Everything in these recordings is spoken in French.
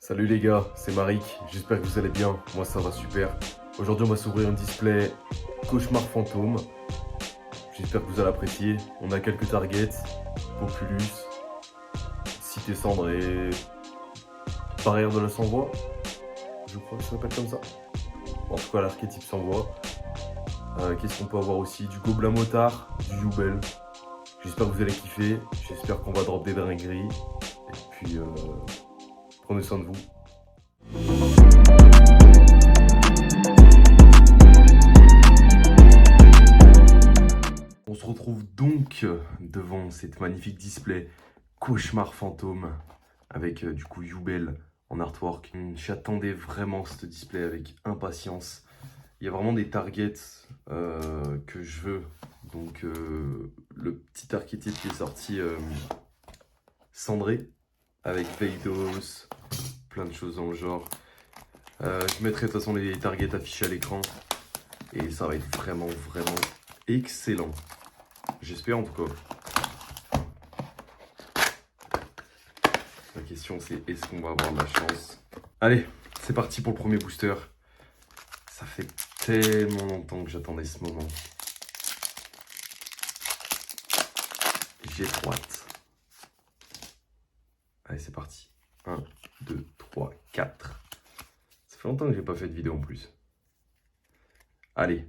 Salut les gars, c'est Marik, j'espère que vous allez bien, moi ça va super. Aujourd'hui on va s'ouvrir un display Cauchemar Fantôme. J'espère que vous allez apprécier. On a quelques targets, Populus, Cité Cendre et Barrière de la Sans-Voix. Je crois que ça s'appelle comme ça. En tout cas l'archétype Sans-Voix. Qu'est-ce qu'on peut avoir aussi? Du Gobelin Motard, du Youbel. J'espère que vous allez kiffer, j'espère qu'on va drop des dingueries. Et puis prenez soin de vous. On se retrouve donc devant cette magnifique display Cauchemar Fantôme avec du coup Youbel en artwork. J'attendais vraiment ce display avec impatience. Il y a vraiment des targets que je veux. Donc le petit archétype qui est sorti cendré avec Veidos, plein de choses dans le genre. Je mettrai de toute façon les targets affichés à l'écran et ça va être vraiment excellent. J'espère en tout cas. La question c'est est-ce qu'on va avoir de la chance? Allez, c'est parti pour le premier booster. Ça fait tellement longtemps que j'attendais ce moment. J'ai trop hâte. Allez, c'est parti. 1, 2, 3, 4. Ça fait longtemps que j'ai pas fait de vidéo en plus. Allez.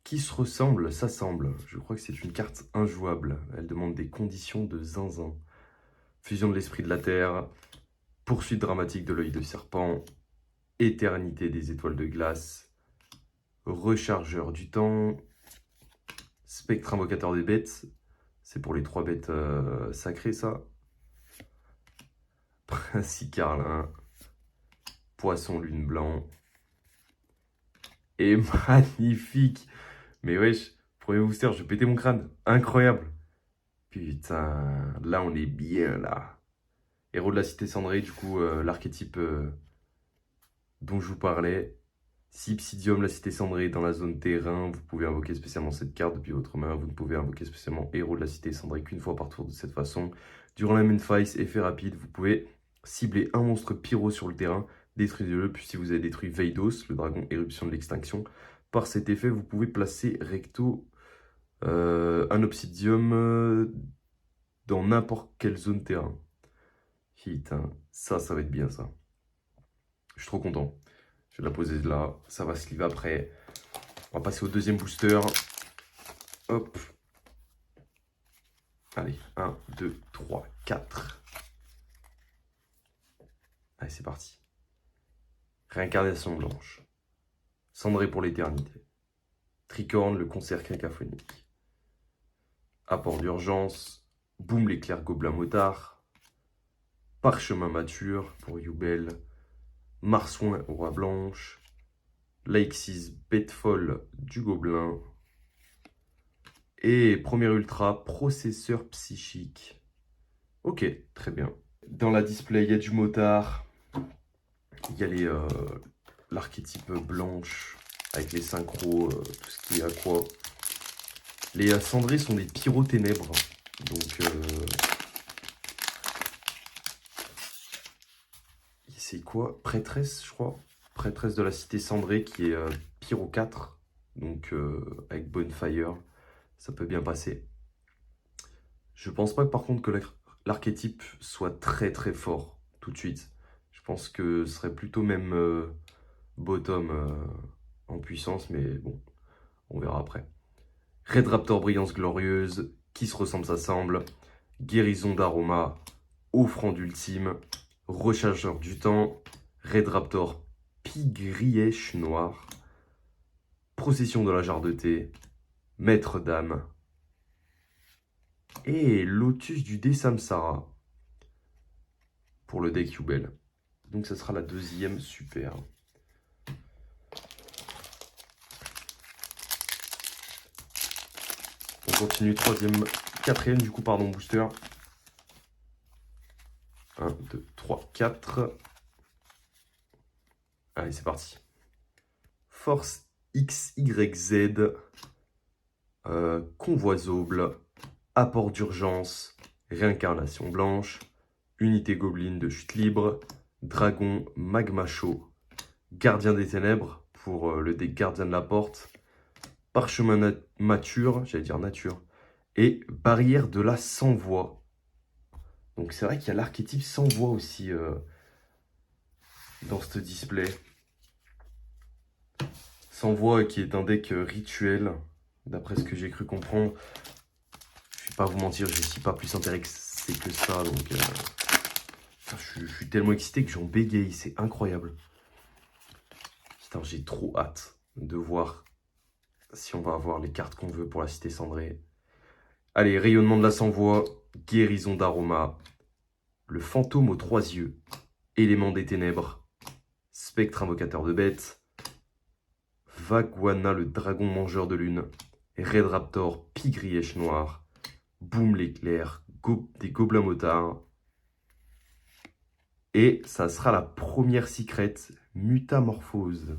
Qui se ressemble, s'assemble. Je crois que c'est une carte injouable. Elle demande des conditions de zinzin. Fusion de l'esprit de la terre. Poursuite dramatique de l'œil de serpent. Éternité des étoiles de glace. Rechargeur du temps. Spectre invocateur des bêtes. C'est pour les 3 bêtes sacrées, ça. Prince Carlin. Poisson lune blanc. Et magnifique. Mais wesh, premier booster, je vais péter mon crâne. Incroyable. Putain, là on est bien là. Héros de la cité cendrée, du coup, l'archétype dont je vous parlais. Si Obsidium, la cité cendrée est dans la zone terrain, vous pouvez invoquer spécialement cette carte depuis votre main. Vous ne pouvez invoquer spécialement Héros de la cité cendrée qu'une fois par tour de cette façon. Durant la main phase, effet rapide, vous pouvez cibler un monstre pyro sur le terrain, détruisez-le, puis si vous avez détruit Veidos, le dragon éruption de l'extinction, par cet effet, vous pouvez placer recto un Obsidium dans n'importe quelle zone terrain. Putain, ça va être bien ça. Je suis trop content. Je vais la poser là, ça va se livrer après. On va passer au deuxième booster. Hop. Allez, 1, 2, 3, 4. Allez, c'est parti. Réincarnation blanche. Cendré pour l'éternité. Tricorne, le concert cacophonique. Apport d'urgence. Boum, l'éclair gobelin motard. Parchemin mature pour Youbel. Marsouin, roi blanche. Laixis, bête folle du gobelin. Et premier ultra, processeur psychique. Ok, très bien. Dans la display, il y a du motard. Il y a l'archétype blanche avec les synchros, tout ce qui est aqua. Les cendrés sont des pyro-ténèbres. Donc, c'est quoi? Prêtresse, je crois. Prêtresse de la cité cendrée qui est pyro 4. Donc, avec Bonfire. Ça peut bien passer. Je pense pas par contre que l'archétype soit très fort tout de suite. Je pense que ce serait plutôt même bottom en puissance, mais bon, on verra après. Red Raptor Brillance Glorieuse, qui se ressemble s'assemble, Guérison d'Aroma, Offrande Ultime, Rechargeur du Temps, Red Raptor Pigrièche Noir, Procession de la Jarre de Thé, Maître d'âme, et Lotus du dé Samsara pour le deck Youbel. Donc ça sera la deuxième super. On continue, quatrième du coup, pardon, booster. 1, 2, 3, 4. Allez, c'est parti. Force XYZ. Convoisable. Apport d'urgence. Réincarnation blanche. Unité Goblin de chute libre, Dragon Magma Chaud, Gardien des Ténèbres pour le deck Gardien de la Porte, Parchemin Mature, j'allais dire Nature, et Barrière de la Sans-Voix. Donc c'est vrai qu'il y a l'archétype Sans-Voix aussi dans ce display. Sans-Voix qui est un deck rituel, d'après ce que j'ai cru comprendre. Je vais pas vous mentir, je suis pas plus intéressé que ça, donc je suis tellement excité que j'en bégaye, c'est incroyable. Putain, j'ai trop hâte de voir si on va avoir les cartes qu'on veut pour la Cité Cendrée. Allez, Rayonnement de la Sans-Voix, Guérison d'Aroma, le Fantôme aux 3 yeux, Élément des Ténèbres, Spectre Invocateur de Bêtes, Vaguana le Dragon Mangeur de Lune, Red Raptor, Pigrièche Noir, Boom l'éclair, des Gobelins Motards. Et ça sera la première secret, Mutamorphose.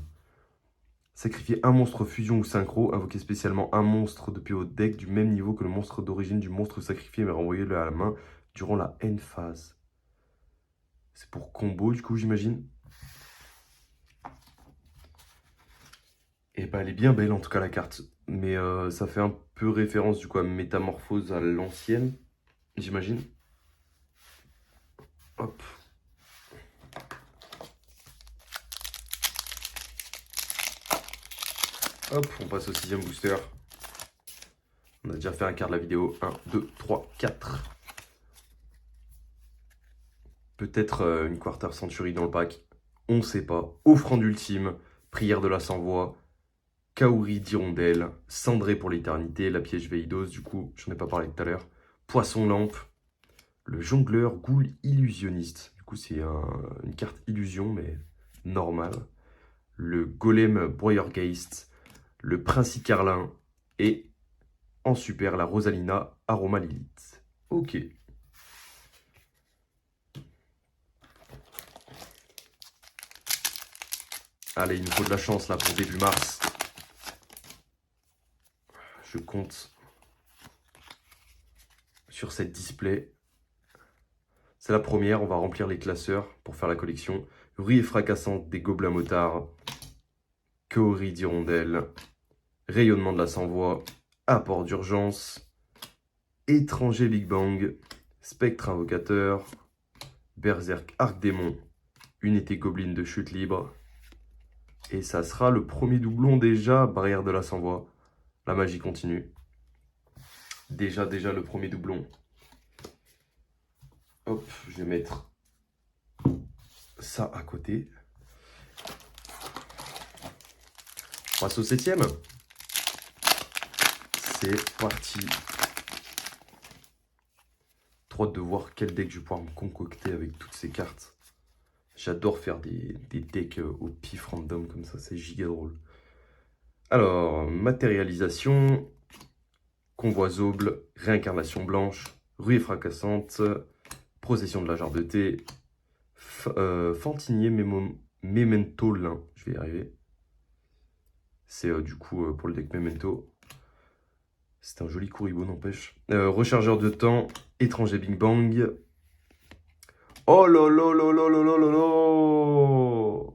Sacrifiez un monstre fusion ou synchro, invoquez spécialement un monstre depuis votre deck du même niveau que le monstre d'origine du monstre sacrifié, mais renvoyez-le à la main durant la end phase. C'est pour combo du coup, j'imagine. Et bah elle est bien belle en tout cas la carte. Mais ça fait un peu référence du coup à Métamorphose à l'ancienne, j'imagine. Hop. Hop, on passe au 6e booster. On a déjà fait un quart de la vidéo. 1, 2, 3, 4. Peut-être une Quarter Century dans le pack. On ne sait pas. Offrande ultime. Prière de la Sans-Voix. Kaori d'Hirondelle. Cendré pour l'éternité. La piège Veïdos. Du coup, j'en ai pas parlé tout à l'heure. Poisson lampe. Le jongleur Ghoul illusionniste. Du coup, c'est une carte illusion, mais normale. Le golem Broyergeist. Le Princi Carlin. Et en super, la Rosalina Aroma Lilith. Ok. Allez, il nous faut de la chance là pour début mars. Je compte sur cette display. C'est la première, on va remplir les classeurs pour faire la collection. Ruée fracassante des Gobelins Motards. Kaori d'Hirondelle. Rayonnement de la Sans-Voix. Apport d'urgence. Étranger Big Bang. Spectre Invocateur. Berserk Arc-Démon. Unité Goblin de chute libre. Et ça sera le premier doublon déjà, Barrière de la Sans-Voix. La magie continue. Déjà le premier doublon. Hop, je vais mettre ça à côté. On passe au 7e. C'est parti. Trop hâte de voir quel deck je vais pouvoir me concocter avec toutes ces cartes. J'adore faire des decks au pif random comme ça, c'est giga drôle. Alors, matérialisation, convoi Zauble, réincarnation blanche, ruée fracassante, procession de la jarre de thé, Fantinier Memento Lin, je vais y arriver. C'est du coup pour le deck Memento. C'est un joli Kuribo, n'empêche. Rechargeur de temps, étranger Big Bang. Oh là là là là là là là là.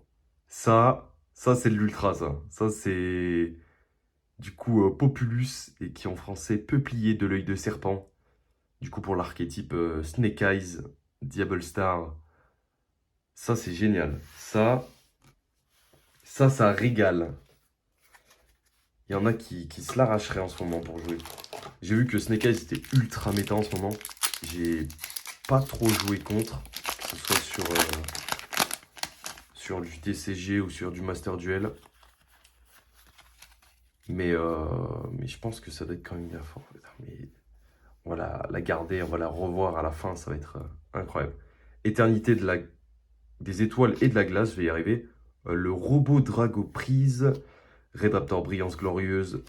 Ça c'est de l'ultra, ça. Ça, c'est du coup Populus, et qui en français Peuplier de l'œil de serpent. Du coup pour l'archétype Snake Eyes, Diable Star. Ça, c'est génial. Ça régale. Il y en a qui se l'arracheraient en ce moment pour jouer. J'ai vu que Snake Eyes était ultra méta en ce moment. J'ai pas trop joué contre, que ce soit sur du TCG ou sur du Master Duel. Mais je pense que ça doit être quand même bien fort. Mais on va la garder, on va la revoir à la fin, ça va être incroyable. Éternité des étoiles et de la glace, je vais y arriver. Le robot Drago Prise, Red Raptor Brillance Glorieuse,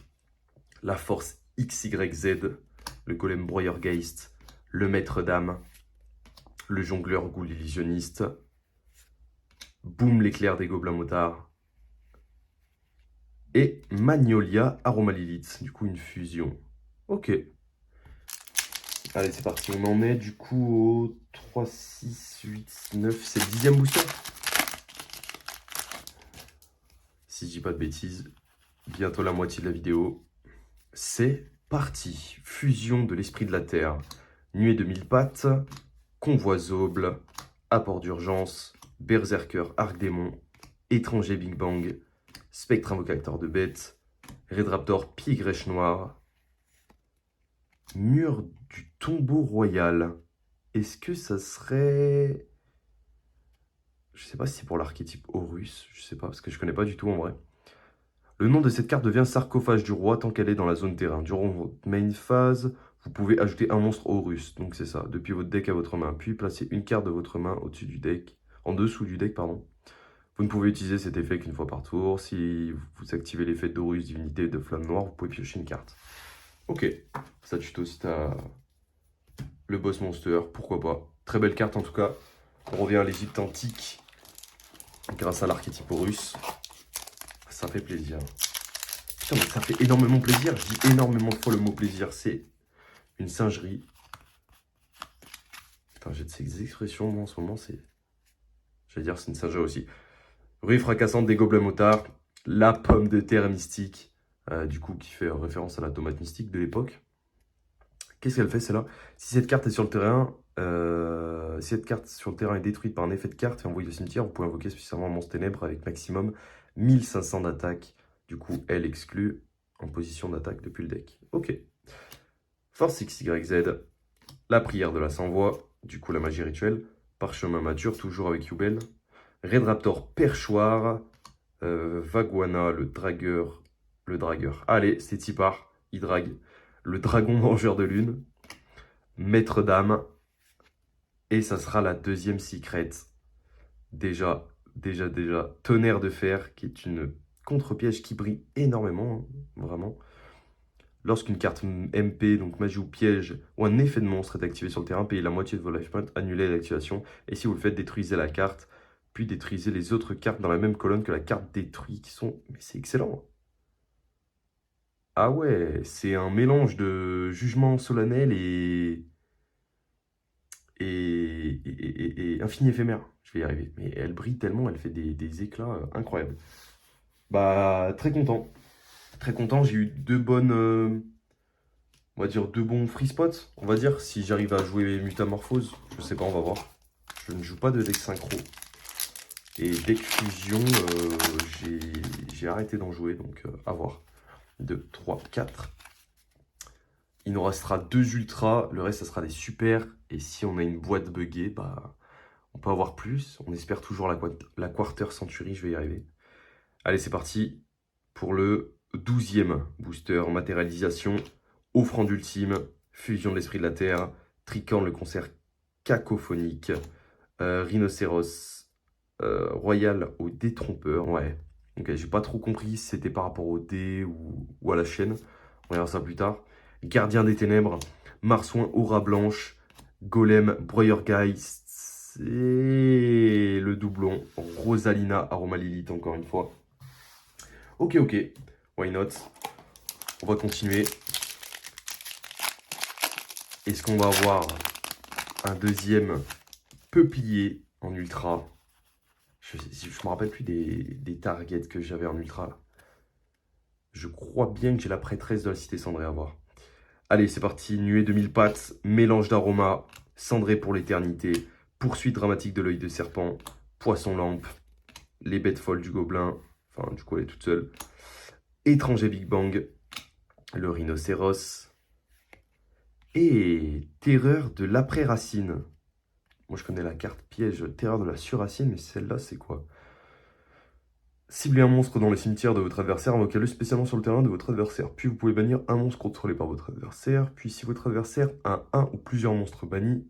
la force XYZ, le golem Broyergeist, le maître d'âme, le jongleur Ghoul illusionniste, Boom l'éclair des Gobelins Motards, et Magnolia Aroma Lilith, du coup une fusion. Ok. Allez, c'est parti. On en est du coup au 3, 6, 8, 9. C'est le 10e booster. Si je dis pas de bêtises, bientôt la moitié de la vidéo. C'est parti. Fusion de l'esprit de la Terre. Nuée de 1000 pattes. Convoi Zoble. Apport d'urgence. Berserker Arc Démon. Étranger Big Bang. Spectre Invocateur de bêtes. Red Raptor Pied Grèche Noire. Mur du tombeau royal. Est-ce que ça serait... Je sais pas si c'est pour l'archétype Horus. Je sais pas, parce que je connais pas du tout en vrai. Le nom de cette carte devient Sarcophage du Roi tant qu'elle est dans la zone terrain. Durant votre main phase, vous pouvez ajouter un monstre Horus. Donc c'est ça, depuis votre deck à votre main. Puis placez une carte de votre main au-dessus du deck. En dessous du deck, pardon. Vous ne pouvez utiliser cet effet qu'une fois par tour. Si vous activez l'effet d'Horus, divinité de flamme noire, vous pouvez piocher une carte. Ok, ça tuto si t'as le boss monster, pourquoi pas. Très belle carte en tout cas. On revient à l'Égypte antique grâce à l'archétype Horus. Ça fait plaisir. Putain, mais ça fait énormément plaisir. Je dis énormément de fois le mot plaisir. C'est une singerie. Putain, j'ai de ces expressions, moi en ce moment, c'est... J'allais dire c'est une singerie aussi. Bruit fracassante des gobelins motards. La pomme de terre mystique. Du coup, qui fait référence à la tomate mystique de l'époque. Qu'est-ce qu'elle fait celle-là? Si cette carte est sur le terrain, si cette carte sur le terrain est détruite par un effet de carte et envoyée au cimetière, vous pouvez invoquer spécialement un monstre ténèbres avec maximum 1500 d'attaque. Du coup, elle exclut en position d'attaque depuis le deck. Ok. Force XYZ, la prière de la sans-voix, du coup la magie rituelle, parchemin mature, toujours avec Yubel, Red Raptor perchoir, Vaguana, le dragueur. Allez, c'est Tipar, il drague. Le dragon mangeur de lune, maître d'âme, et ça sera la deuxième secret. Déjà, tonnerre de fer, qui est une contre-piège qui brille énormément, hein, vraiment. Lorsqu'une carte MP, donc magie ou piège, ou un effet de monstre est activé sur le terrain, payez la moitié de vos life points, annulez l'activation. Et si vous le faites, détruisez la carte, puis détruisez les autres cartes dans la même colonne que la carte détruite, qui sont... Mais c'est excellent. Ah ouais, c'est un mélange de jugement solennel et infini éphémère. Je vais y arriver. Mais elle brille tellement, elle fait des éclats incroyables. Bah, très content. Très content, j'ai eu deux bonnes... on va dire deux bons free spots, on va dire, si j'arrive à jouer Mutamorphose, je sais pas, on va voir. Je ne joue pas de deck synchro. Et deck fusion, j'ai arrêté d'en jouer, donc à voir. 2, 3, 4. Il nous restera 2 ultras, le reste ça sera des super. Et si on a une boîte buggée, bah on peut avoir plus. On espère toujours la Quarter Century, je vais y arriver. Allez, c'est parti pour le 12e booster matérialisation. Offrande ultime, fusion de l'esprit de la terre, Tricorne le concert cacophonique, Rhinocéros royal au détrompeur. Ouais, ok, j'ai pas trop compris si c'était par rapport au dé ou à la chaîne. On verra ça plus tard. Gardien des ténèbres, Marsouin aura blanche, Golem Broyergeist et le doublon Rosalina Aroma Lilith encore une fois. Ok, why not? On va continuer. Est-ce qu'on va avoir un deuxième peuplier en ultra? Je me rappelle plus des targets que j'avais en ultra. Je crois bien que j'ai la prêtresse de la cité cendrée à voir. Allez, c'est parti. Nuée de 1000 pattes, mélange d'aromas, cendré pour l'éternité, poursuite dramatique de l'œil de serpent, poisson lampe, les bêtes folles du gobelin. Enfin, du coup, elle est toute seule. Étranger Big Bang, le rhinocéros. Et terreur de l'après-racine. Moi, je connais la carte piège terreur de la surracine, mais celle-là, c'est quoi? Ciblez un monstre dans le cimetière de votre adversaire, invoquez-le spécialement sur le terrain de votre adversaire. Puis vous pouvez bannir un monstre contrôlé par votre adversaire. Puis si votre adversaire a un ou plusieurs monstres bannis,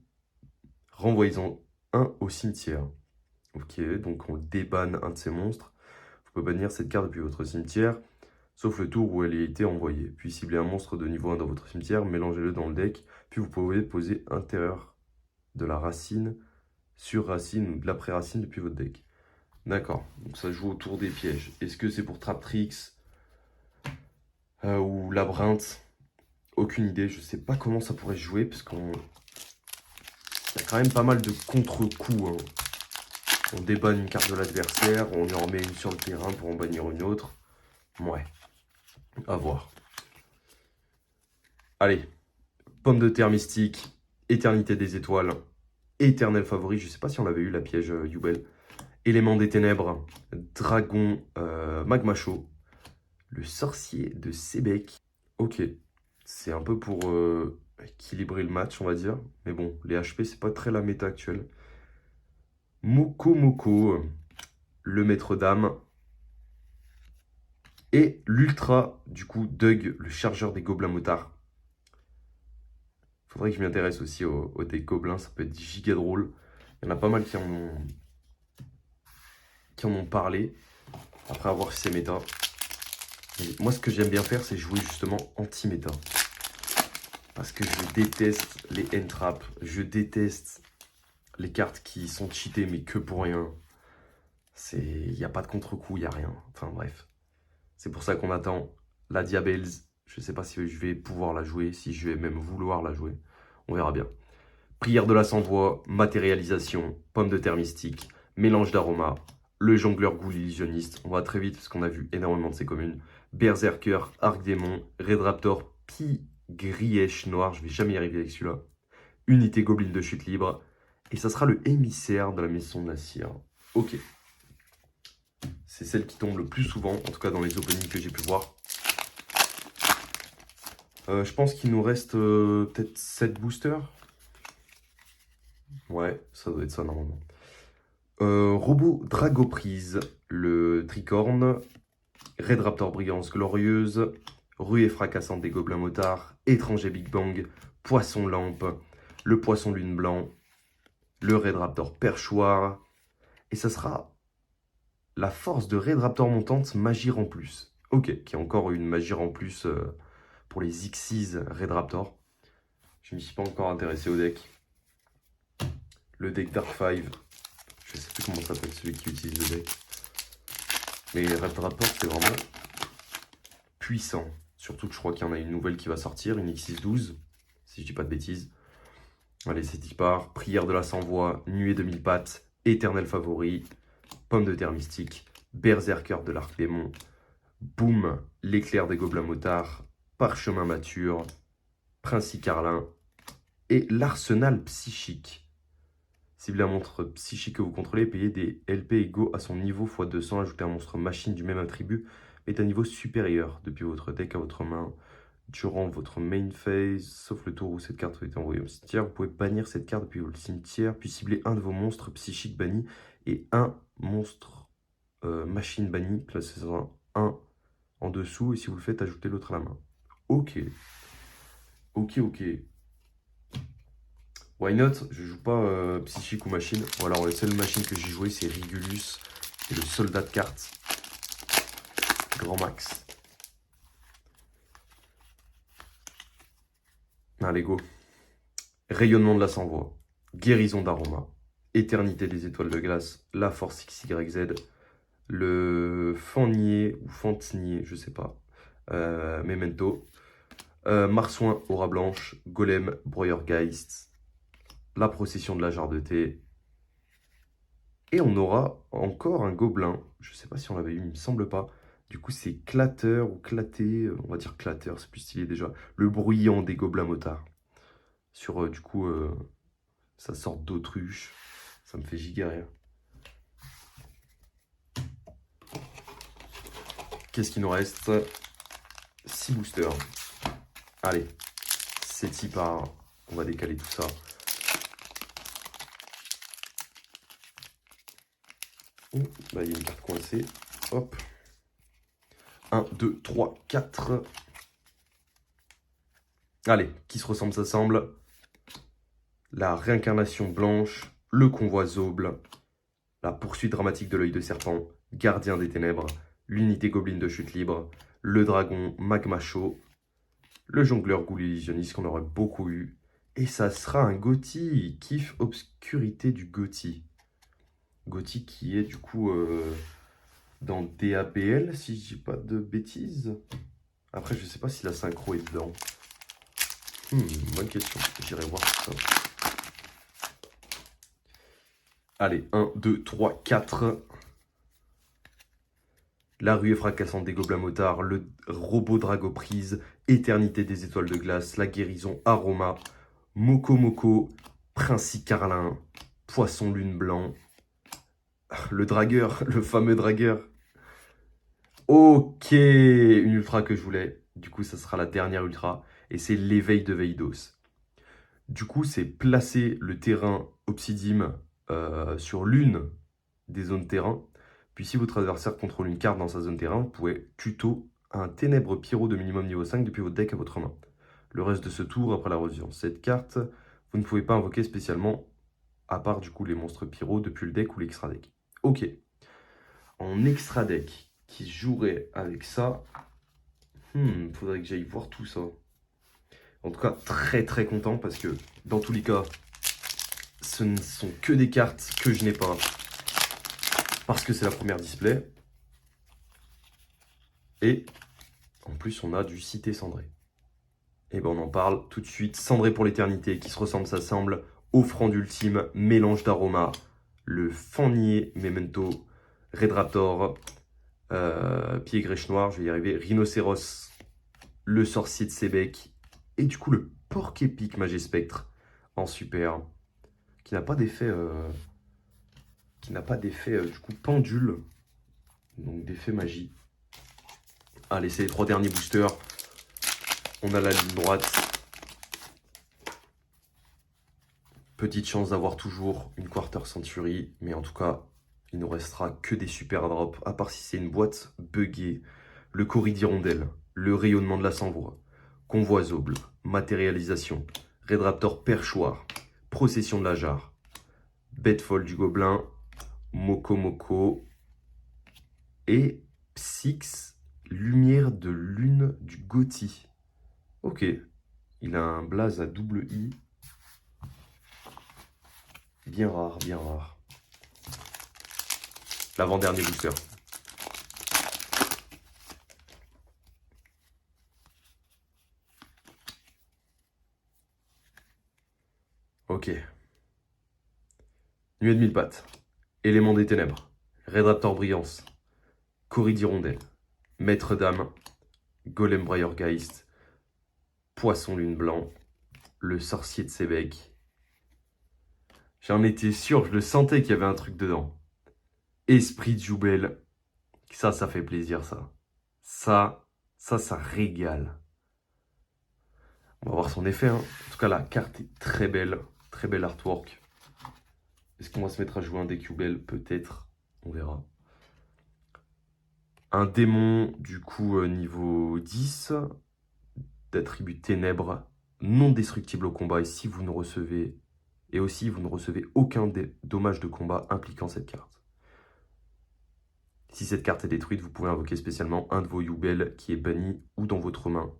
renvoyez-en un au cimetière. Ok, donc on débanne un de ces monstres. Vous pouvez bannir cette carte depuis votre cimetière, sauf le tour où elle a été envoyée. Puis ciblez un monstre de niveau 1 dans votre cimetière, mélangez-le dans le deck. Puis vous pouvez poser intérieur de la racine, sur racine ou de l'après-racine depuis votre deck. D'accord, donc ça joue autour des pièges. Est-ce que c'est pour Traptrix ou Labyrinthe? Aucune idée, je sais pas comment ça pourrait se jouer, parce qu'on... Il y a quand même pas mal de contre-coups, hein. On débanne une carte de l'adversaire, on lui en remet une sur le terrain pour en bannir une autre. Ouais, à voir. Allez, pomme de terre mystique, éternité des étoiles, éternel favori, je sais pas si on l'avait eu la piège Yubel. Élément des ténèbres, dragon, magma chaud, le sorcier de Sébec. Ok, c'est un peu pour équilibrer le match, on va dire. Mais bon, les HP, c'est pas très la méta actuelle. Moko Moko, le maître d'âme. Et l'ultra, du coup, Doug, le chargeur des gobelins motards. Faudrait que je m'intéresse aussi au deck gobelins, ça peut être giga drôle. Il y en a pas mal qui en ont parlé. Après, à voir si c'est méta. Et moi, ce que j'aime bien faire, c'est jouer justement anti-méta. Parce que je déteste les end-traps. Je déteste les cartes qui sont cheatées, mais que pour rien. Il n'y a pas de contre-coup, il n'y a rien. Enfin, bref. C'est pour ça qu'on attend la Diabels. Je ne sais pas si je vais pouvoir la jouer, si je vais même vouloir la jouer. On verra bien. Prière de la sans-voix, matérialisation, pomme de terre mystique, mélange d'aromas, le jongleur ghoul illusionniste. On va très vite parce qu'on a vu énormément de ces communes. Berserker, Arc Démon, Red Raptor, Grièche Noir. Je vais jamais y arriver avec celui-là. Unité Goblin de chute libre. Et ça sera le émissaire de la maison de la cire. Ok. C'est celle qui tombe le plus souvent, en tout cas dans les openings que j'ai pu voir. Je pense qu'il nous reste peut-être 7 boosters. Ouais, ça doit être ça normalement. Robot Dragoprise, le Tricorne, Red Raptor Brillance Glorieuse, Ruée fracassante des Gobelins Motards, Étranger Big Bang, Poisson Lampe, le Poisson Lune Blanc, le Red Raptor Perchoir, et ça sera la force de Red Raptor montante, Magie en plus. Ok, qui a encore une Magie en plus pour les Xyz Red Raptor. Je ne m'y suis pas encore intéressé au deck. Le deck Dark 5, je sais plus comment s'appelle celui qui utilise le deck. Mais Red Raptor, c'est vraiment puissant. Surtout que je crois qu'il y en a une nouvelle qui va sortir, une X612, si je dis pas de bêtises. Allez, c'est dit part. Prière de la sans-voix, Nuée de mille pattes, Éternel favori, Pomme de terre mystique, Berserker de l'arc démon, Boom, l'éclair des gobelins motards, Parchemin mature, Princi Carlin et l'arsenal psychique. Ciblez un monstre psychique que vous contrôlez, payez des LP égaux à son niveau x 200, ajoutez un monstre machine du même attribut, mais à un niveau supérieur depuis votre deck à votre main. Durant votre main phase, sauf le tour où cette carte a été envoyée au cimetière, vous pouvez bannir cette carte depuis le cimetière, puis cibler un de vos monstres psychiques bannis et un monstre machine banni, placez un en dessous, et si vous le faites, ajoutez l'autre à la main. Ok. Ok, ok. Why not? Je joue pas psychique ou machine. Ou alors, la seule machine que j'ai joué, c'est Rigulus et le soldat de cartes. Grand max. Allez, go. Rayonnement de la sans-voix. Guérison d'aroma. Éternité des étoiles de glace. La force XYZ. Le Fannier ou Fantinier, je sais pas. Memento. Marsouin, Aura Blanche. Golem, Breuergeist. La procession de la jarre de thé. Et on aura encore un gobelin. Je sais pas si on l'avait eu, il me semble pas. Du coup, c'est Clatter ou Claté. On va dire Clatter, c'est plus stylé déjà. Le bruyant des gobelins motards. Sur, du coup, sa sorte d'autruche. Ça me fait giga rire. Qu'est-ce qu'il nous reste? 6 boosters. Allez, c'est y par. On va décaler tout ça. Oh, là, il y a une carte coincée. Hop. 1, 2, 3, 4. Allez, qui se ressemble s'assemble. La réincarnation blanche, le convoi Zoble, la poursuite dramatique de l'œil de serpent, gardien des ténèbres, l'unité gobeline de chute libre, le dragon magma chaud, le jongleur ghoul illusionniste qu'on aurait beaucoup eu. Et ça sera un Gothi, kiff obscurité du Gothi. Gothi qui est du coup dans DABL, si je dis pas de bêtises. Après, je sais pas si la synchro est dedans. Bonne question. J'irai voir tout ça. Allez, 1, 2, 3, 4. La ruée fracassante des gobelins motards, le robot dragoprise, éternité des étoiles de glace, la guérison aroma, Moko Moko, Princi Carlin, Poisson lune blanc, le dragueur, le fameux dragueur. Ok, une ultra que je voulais. Du coup, ça sera la dernière ultra. Et c'est l'éveil de Veidos. Du coup, c'est placer le terrain Obsidium sur l'une des zones terrain. Puis si votre adversaire contrôle une carte dans sa zone terrain, vous pouvez tuto un ténèbre pyro de minimum niveau 5 depuis votre deck à votre main. Le reste de ce tour, après la révision. Cette carte, vous ne pouvez pas invoquer spécialement, à part du coup les monstres pyro depuis le deck ou l'extra deck. Ok. En extra deck, qui jouerait avec ça, faudrait que j'aille voir tout ça. En tout cas, très très content parce que dans tous les cas, ce ne sont que des cartes que je n'ai pas. Parce que c'est la première display. Et en plus, on a du Cité Cendré. Et ben on en parle tout de suite. Cendré pour l'éternité, qui se ressemble, s'assemble. Offrande ultime, mélange d'aromas. Le Fannier, Memento, Red Raptor, Pied Grèche Noir, je vais y arriver. Rhinocéros, le Sorcier de Sébec. Et du coup, le Porc épique Magespectre en super. Qui n'a pas d'effet... du coup pendule. Donc d'effet magie. Allez, c'est les 3 derniers boosters. On a la ligne droite. Petite chance d'avoir toujours une Quarter Century. Mais en tout cas, il ne restera que des super drops. À part si c'est une boîte buggée. Le Coris d'Hirondelle. Le rayonnement de la Sang-Voix. Convoisable. Matérialisation. Red Raptor Perchoir. Procession de la Jarre. Bête folle du Gobelin. Moko Moko. Et Psyx. Lumière de lune du Gothi. Ok. Il a un blaze à double I. Bien rare, bien rare. L'avant-dernier booster. Ok. Nuée de mille pattes. Élément des ténèbres. Red Raptor Brillance. Coris d'Hirondelle. Maître d'âme. Golem Briargeist. Poisson lune blanc. Le sorcier de Sébec. J'en étais sûr, je le sentais qu'il y avait un truc dedans. Esprit de Joubel. Ça fait plaisir, ça. Ça régale. On va voir son effet, hein. En tout cas, la carte est très belle. Très belle artwork. Est-ce qu'on va se mettre à jouer un deck Jubel? Peut-être. On verra. Un démon, du coup, niveau 10. D'attribut ténèbres. Non destructible au combat. Et si vous ne recevez... Et aussi, vous ne recevez aucun dommage de combat impliquant cette carte. Si cette carte est détruite, vous pouvez invoquer spécialement un de vos Jubel qui est banni ou dans votre main,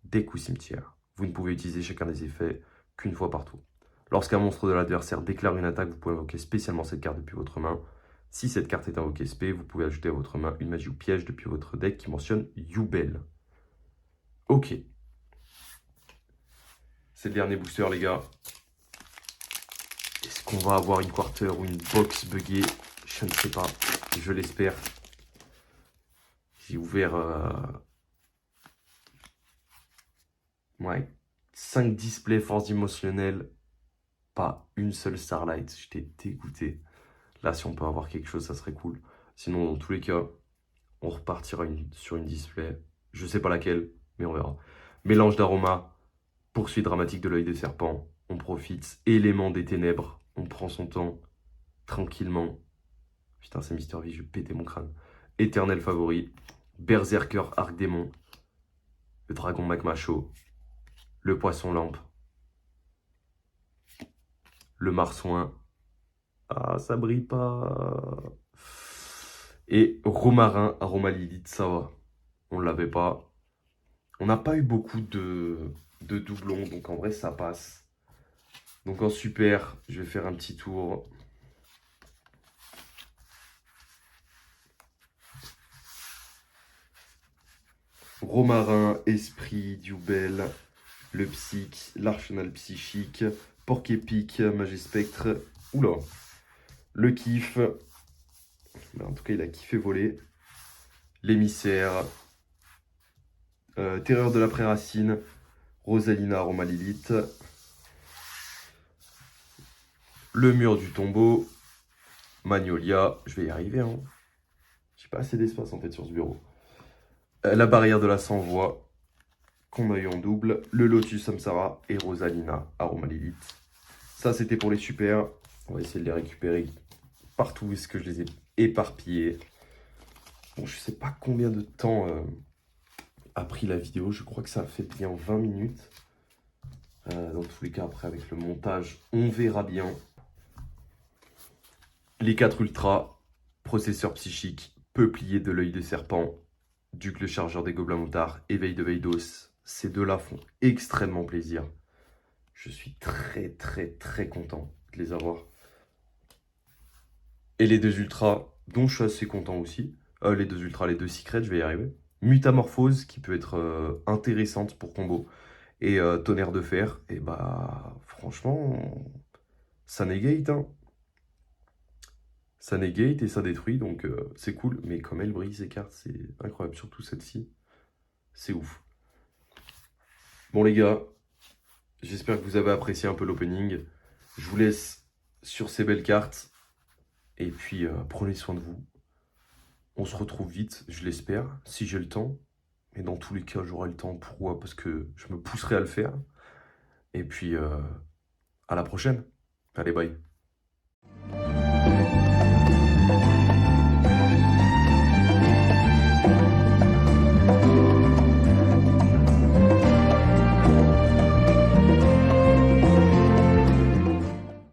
deck ou cimetière. Vous ne pouvez utiliser chacun des effets qu'une fois par tour. Lorsqu'un monstre de l'adversaire déclare une attaque, vous pouvez invoquer spécialement cette carte depuis votre main. Si cette carte est invoquée SP, vous pouvez ajouter à votre main une magie ou piège depuis votre deck qui mentionne Jubel. Ok. C'est le dernier booster, les gars. Est-ce qu'on va avoir une quarter ou une box buggée? Je ne sais pas. Je l'espère. J'ai ouvert... Ouais. 5 displays force émotionnelle. Pas une seule Starlight. J'étais dégoûté. Là, si on peut avoir quelque chose, ça serait cool. Sinon, dans tous les cas, on repartira sur une display. Je sais pas laquelle, mais on verra. Mélange d'aromas. Poursuite dramatique de l'œil des serpents. On profite. Élément des ténèbres. On prend son temps. Tranquillement. Putain, c'est Mister V, je vais péter mon crâne. Éternel favori. Berserker Arc Démon. Le dragon magma chaud. Le poisson lampe. Le marsouin. Ah, ça brille pas. Et romarin, aroma Lilith, ça va. On l'avait pas. On n'a pas eu beaucoup de doublons, donc en vrai, ça passe. Donc en super, je vais faire un petit tour. Romarin, Esprit, Jubel, le Psych, l'Arsenal Psychique, Porc-Épic, Magispectre, oula, le Kiff, ben, en tout cas il a kiffé voler, l'émissaire, Terreur de la Pré-Racine, Rosalina, Aroma Lilith, le mur du tombeau, Magnolia, je vais y arriver, hein. J'ai pas assez d'espace en fait sur ce bureau. La barrière de la sans-voix, qu'on a eu en double, le Lotus Samsara et Rosalina, Aroma Lilith. Ça c'était pour les super, on va essayer de les récupérer partout où est-ce que je les ai éparpillés. Bon, je sais pas combien de temps a pris la vidéo, je crois que ça a fait bien 20 minutes. Dans tous les cas, après avec le montage, on verra bien. Les 4 ultras, processeur psychique, peuplier de l'œil de serpent, Duc le chargeur des gobelins motards, éveil de Veidos. Ces deux-là font extrêmement plaisir. Je suis très content de les avoir. Et les 2 ultras, dont je suis assez content aussi. Les 2 ultras, les 2 secrets, je vais y arriver. Mutamorphose, qui peut être intéressante pour combo. Et tonnerre de fer, et bah franchement, ça négate, hein. Ça négate et ça détruit, donc c'est cool. Mais comme elle brille ces cartes, c'est incroyable, surtout celle-ci. C'est ouf. Bon les gars, j'espère que vous avez apprécié un peu l'opening. Je vous laisse sur ces belles cartes. Et puis prenez soin de vous. On se retrouve vite, je l'espère, si j'ai le temps. Mais dans tous les cas, j'aurai le temps. Pourquoi? Parce que je me pousserai à le faire. Et puis à la prochaine. Allez, bye.